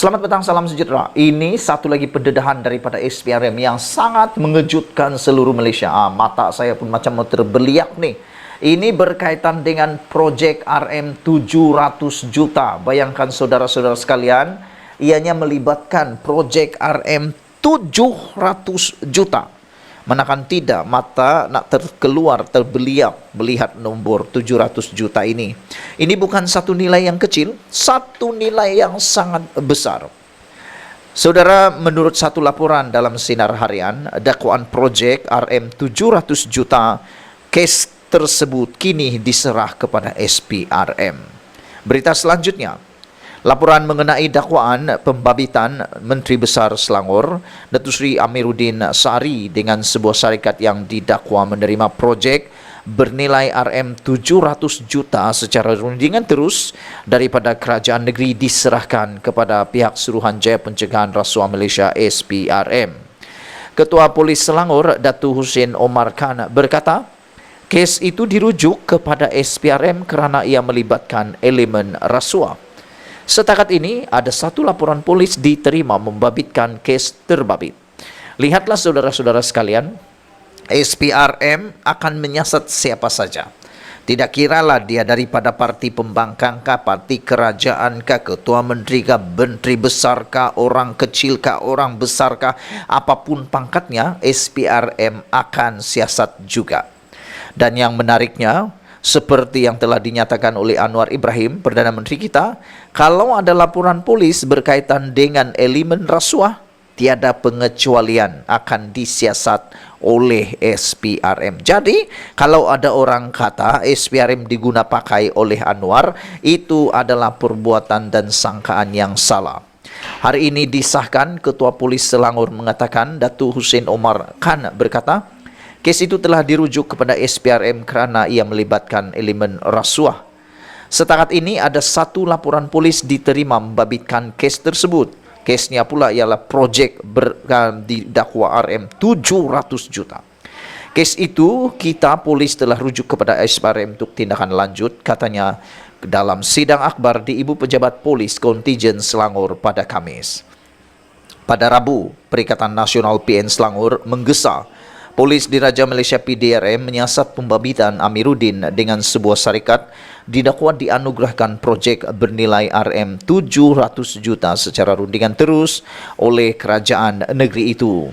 Selamat petang, salam sejahtera. Ini satu lagi pendedahan daripada SPRM yang sangat mengejutkan seluruh Malaysia. Mata saya pun macam mau terbeliak nih. Ini berkaitan dengan projek RM 700 juta. Bayangkan saudara-saudara sekalian, ianya melibatkan projek RM 700 juta. Manakan tidak, mata nak terkeluar, terbeliak melihat nombor 700 juta ini. Ini bukan satu nilai yang kecil, satu nilai yang sangat besar. Saudara, menurut satu laporan dalam Sinar Harian, dakwaan projek RM 700 juta, kes tersebut kini diserah kepada SPRM. Berita selanjutnya, laporan mengenai dakwaan pembabitan Menteri Besar Selangor, Datuk Seri Amiruddin Sari dengan sebuah syarikat yang didakwa menerima projek bernilai RM 700 juta secara rundingan terus daripada kerajaan negeri diserahkan kepada pihak Suruhanjaya Pencegahan Rasuah Malaysia SPRM. Ketua Polis Selangor, Datuk Hussein Omar Khan berkata, kes itu dirujuk kepada SPRM kerana ia melibatkan elemen rasuah. Setakat ini, ada satu laporan polis diterima membabitkan kes terbabit. Lihatlah saudara-saudara sekalian, SPRM akan menyiasat siapa saja. Tidak kiralah dia daripada parti pembangkang kah, parti kerajaan kah, ketua menteri kah, menteri besar kah, orang kecil kah, orang besar kah, apapun pangkatnya, SPRM akan siasat juga. Dan yang menariknya, seperti yang telah dinyatakan oleh Anwar Ibrahim, Perdana Menteri kita, kalau ada laporan polis berkaitan dengan elemen rasuah, tiada pengecualian akan disiasat oleh SPRM. Jadi, kalau ada orang kata SPRM diguna pakai oleh Anwar, itu adalah perbuatan dan sangkaan yang salah. Hari ini disahkan, Ketua Polis Selangor mengatakan, Datuk Hussein Omar Khan berkata, kes itu telah dirujuk kepada SPRM kerana ia melibatkan elemen rasuah. Setakat ini ada satu laporan polis diterima membabitkan kes tersebut. Kesnya pula ialah projek didakwa RM 700 juta. Kes itu kita polis telah rujuk kepada SPRM untuk tindakan lanjut, katanya dalam sidang akhbar di Ibu Pejabat Polis Kontijen Selangor pada Khamis. Pada Rabu, Perikatan Nasional PN Selangor menggesa Polis Diraja Malaysia PDRM menyiasat pembabitan Amiruddin dengan sebuah syarikat didakwa dianugerahkan projek bernilai RM 700 juta secara rundingan terus oleh kerajaan negeri itu.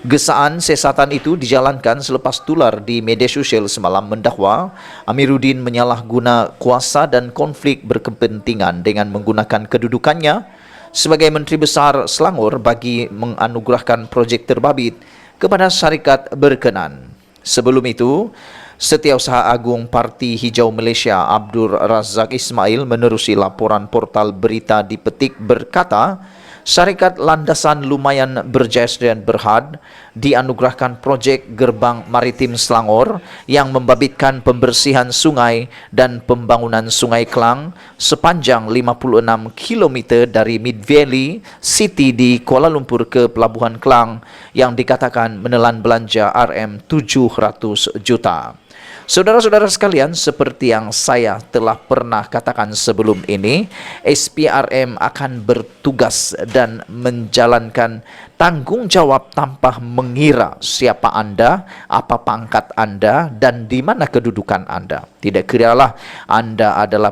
Gesaan siasatan itu dijalankan selepas tular di media sosial semalam mendakwa Amiruddin menyalahguna kuasa dan konflik berkepentingan dengan menggunakan kedudukannya sebagai Menteri Besar Selangor bagi menganugerahkan projek terbabit kepada syarikat berkenan. Sebelum itu, Setiausaha Agung Parti Hijau Malaysia Abdul Razak Ismail menerusi laporan portal berita di Petik berkata, syarikat landasan lumayan Berjaya dan Berhad dianugerahkan projek Gerbang Maritim Selangor yang membabitkan pembersihan sungai dan pembangunan Sungai Klang sepanjang 56 km dari Mid Valley City di Kuala Lumpur ke Pelabuhan Klang yang dikatakan menelan belanja RM 700 juta. Saudara-saudara sekalian, seperti yang saya telah pernah katakan sebelum ini, SPRM akan bertugas dan menjalankan tanggungjawab tanpa mengira siapa Anda, apa pangkat Anda, dan di mana kedudukan Anda. Tidak kiralah Anda adalah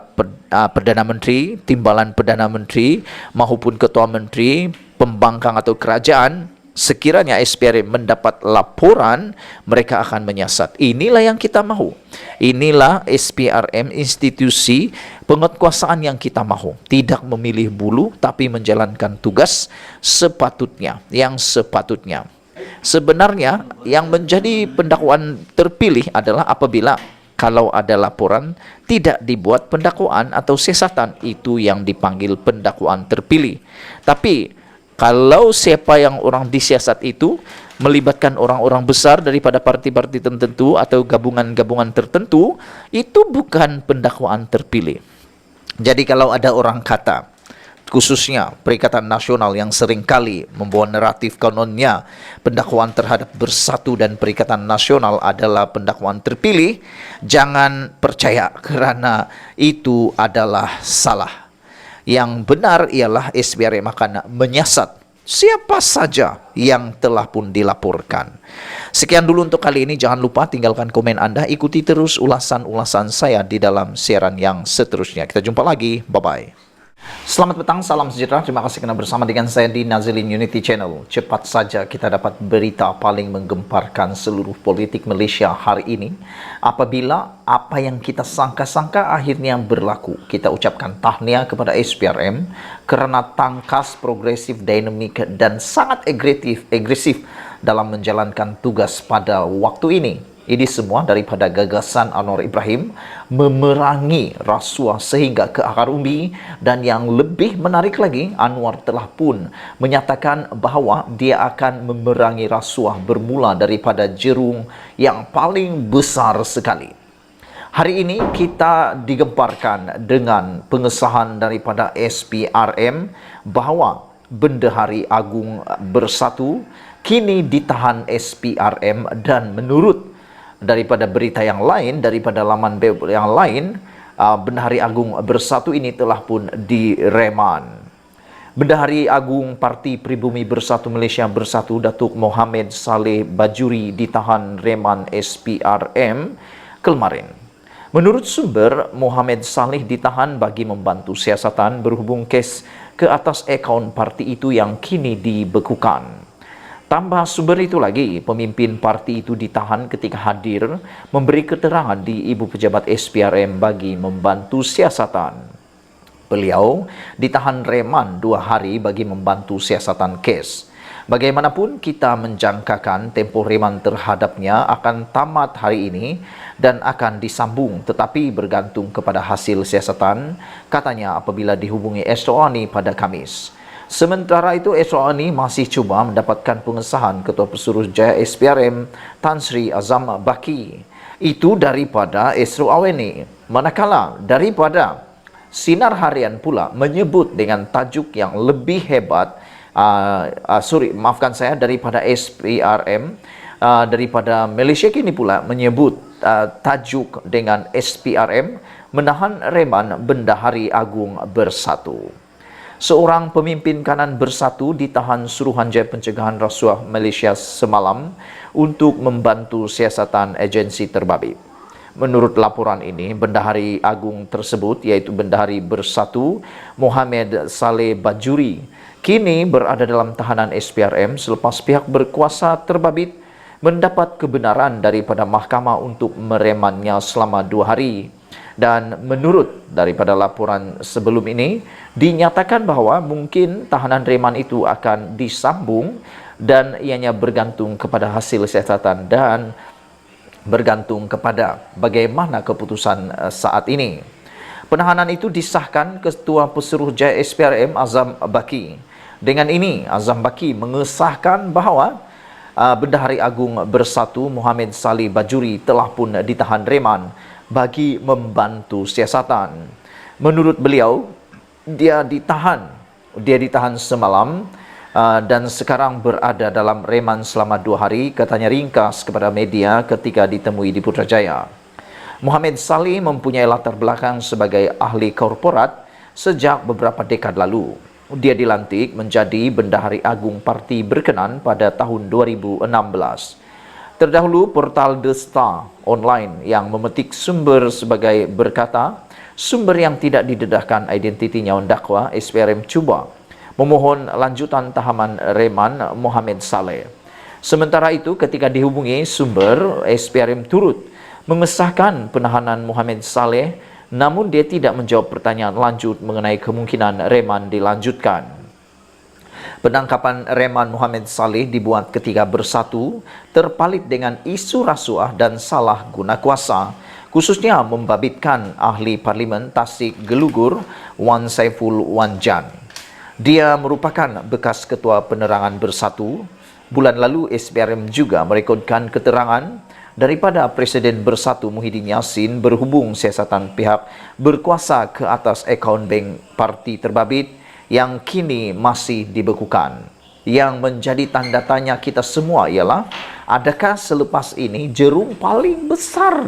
Perdana Menteri, timbalan Perdana Menteri, maupun Ketua Menteri, pembangkang atau kerajaan. Sekiranya SPRM mendapat laporan, mereka akan menyiasat. Inilah yang kita mahu. Inilah SPRM, institusi penguatkuasaan yang kita mahu. Tidak memilih bulu, tapi menjalankan tugas sepatutnya, yang sepatutnya. Sebenarnya, yang menjadi pendakwaan terpilih adalah apabila kalau ada laporan, tidak dibuat pendakwaan atau siasatan. Itu yang dipanggil pendakwaan terpilih. Tapi kalau siapa yang orang disiasat itu melibatkan orang-orang besar daripada parti-parti tertentu atau gabungan-gabungan tertentu, itu bukan pendakwaan terpilih. Jadi kalau ada orang kata, khususnya Perikatan Nasional yang seringkali membawa naratif kononnya pendakwaan terhadap Bersatu dan Perikatan Nasional adalah pendakwaan terpilih, jangan percaya kerana itu adalah salah. Yang benar ialah SPRM akan menyiasat siapa saja yang telah pun dilaporkan. Sekian dulu untuk kali ini. Jangan lupa tinggalkan komen Anda. Ikuti terus ulasan-ulasan saya di dalam siaran yang seterusnya. Kita jumpa lagi. Bye-bye. Selamat petang, salam sejahtera. Terima kasih kerana bersama dengan saya di Nazilin Unity Channel. Cepat saja kita dapat berita paling menggemparkan seluruh politik Malaysia hari ini. Apabila apa yang kita sangka-sangka akhirnya berlaku. Kita ucapkan tahniah kepada SPRM kerana tangkas, progresif, dinamik dan sangat agresif dalam menjalankan tugas pada waktu ini. Ini semua daripada gagasan Anwar Ibrahim memerangi rasuah sehingga ke akar umbi, dan yang lebih menarik lagi, Anwar telah pun menyatakan bahawa dia akan memerangi rasuah bermula daripada jerung yang paling besar sekali. Hari ini kita digemparkan dengan pengesahan daripada SPRM bahawa Bendahari Agung Bersatu kini ditahan SPRM, dan menurut daripada berita yang lain, daripada laman web yang lain, Bendahari Agung Bersatu ini telah pun direman. Bendahari Agung Parti Pribumi Bersatu Malaysia Bersatu, Datuk Mohamed Saleh Bajuri, ditahan reman SPRM kemarin. Menurut sumber, Mohamed Saleh ditahan bagi membantu siasatan berhubung kes ke atas akaun parti itu yang kini dibekukan. Tambah sumber itu lagi, pemimpin parti itu ditahan ketika hadir memberi keterangan di Ibu Pejabat SPRM bagi membantu siasatan. Beliau ditahan reman 2 hari bagi membantu siasatan kes. Bagaimanapun kita menjangkakan tempoh reman terhadapnya akan tamat hari ini dan akan disambung, tetapi bergantung kepada hasil siasatan, katanya apabila dihubungi SOANI pada Khamis. Sementara itu, SOANI masih cuba mendapatkan pengesahan Ketua Pesuruhjaya SPRM Tan Sri Azam Baki. Itu daripada SOANI. Manakala daripada Sinar Harian pula menyebut dengan tajuk yang lebih hebat, maafkan saya, daripada SPRM, daripada Malaysia kini pula menyebut tajuk dengan SPRM menahan reman Bendahari Agung Bersatu. Seorang pemimpin kanan Bersatu ditahan Suruhanjaya Pencegahan Rasuah Malaysia semalam untuk membantu siasatan agensi terbabit. Menurut laporan ini, Bendahari Agung tersebut, iaitu Bendahari Bersatu Mohamed Saleh Bajuri, kini berada dalam tahanan SPRM selepas pihak berkuasa terbabit mendapat kebenaran daripada mahkamah untuk meremannya selama 2 hari. Dan menurut daripada laporan sebelum ini, dinyatakan bahawa mungkin tahanan reman itu akan disambung dan ianya bergantung kepada hasil siasatan dan bergantung kepada bagaimana keputusan saat ini. Penahanan itu disahkan Ketua Pesuruhjaya SPRM Azam Baki. Dengan ini, Azam Baki mengesahkan bahawa Bendahari Agung Bersatu Mohamed Saleh Bajuri telah pun ditahan reman bagi membantu siasatan. Menurut beliau, dia ditahan semalam dan sekarang berada dalam reman selama 2 hari, katanya ringkas kepada media ketika ditemui di Putrajaya. Mohamed Saleh mempunyai latar belakang sebagai ahli korporat sejak beberapa dekad lalu. Dia dilantik menjadi Bendahari Agung Parti berkenan pada tahun 2016. Terdahulu, portal The Star online yang memetik sumber sebagai berkata, sumber yang tidak didedahkan identitinya mendakwa SPRM cuba memohon lanjutan tahanan reman Mohamed Saleh. Sementara itu, ketika dihubungi sumber, SPRM turut mengesahkan penahanan Mohamed Saleh, namun dia tidak menjawab pertanyaan lanjut mengenai kemungkinan reman dilanjutkan. Penangkapan reman Mohamed Saleh dibuat ketika Bersatu terpalit dengan isu rasuah dan salah guna kuasa, khususnya membabitkan ahli Parlimen Tasik Gelugur Wan Saiful Wanjan. Dia merupakan bekas Ketua Penerangan Bersatu. Bulan lalu SPRM juga merekodkan keterangan daripada Presiden Bersatu Muhyiddin Yassin berhubung siasatan pihak berkuasa ke atas akaun bank parti terbabit yang kini masih dibekukan. Yang menjadi tanda tanya kita semua ialah, adakah selepas ini jerung paling besar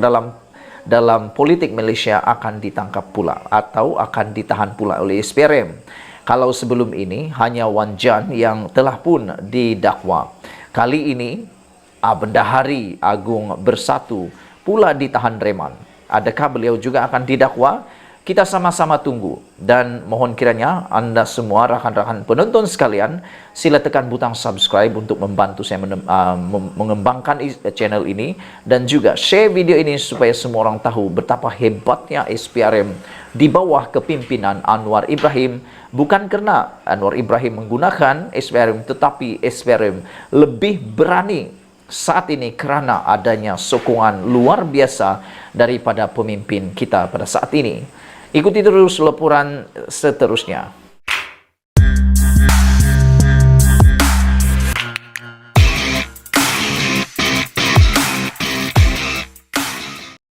dalam politik Malaysia akan ditangkap pula atau akan ditahan pula oleh SPRM. Kalau sebelum ini hanya Wan Jan yang telah pun didakwa. Kali ini Bendahari Agung Bersatu pula ditahan reman. Adakah beliau juga akan didakwa? Kita sama-sama tunggu, dan mohon kiranya anda semua rakan-rakan penonton sekalian sila tekan butang subscribe untuk membantu saya mengembangkan channel ini, dan juga share video ini supaya semua orang tahu betapa hebatnya SPRM di bawah kepimpinan Anwar Ibrahim. Bukan kerana Anwar Ibrahim menggunakan SPRM, tetapi SPRM lebih berani saat ini kerana adanya sokongan luar biasa daripada pemimpin kita pada saat ini. Ikuti terus laporan seterusnya.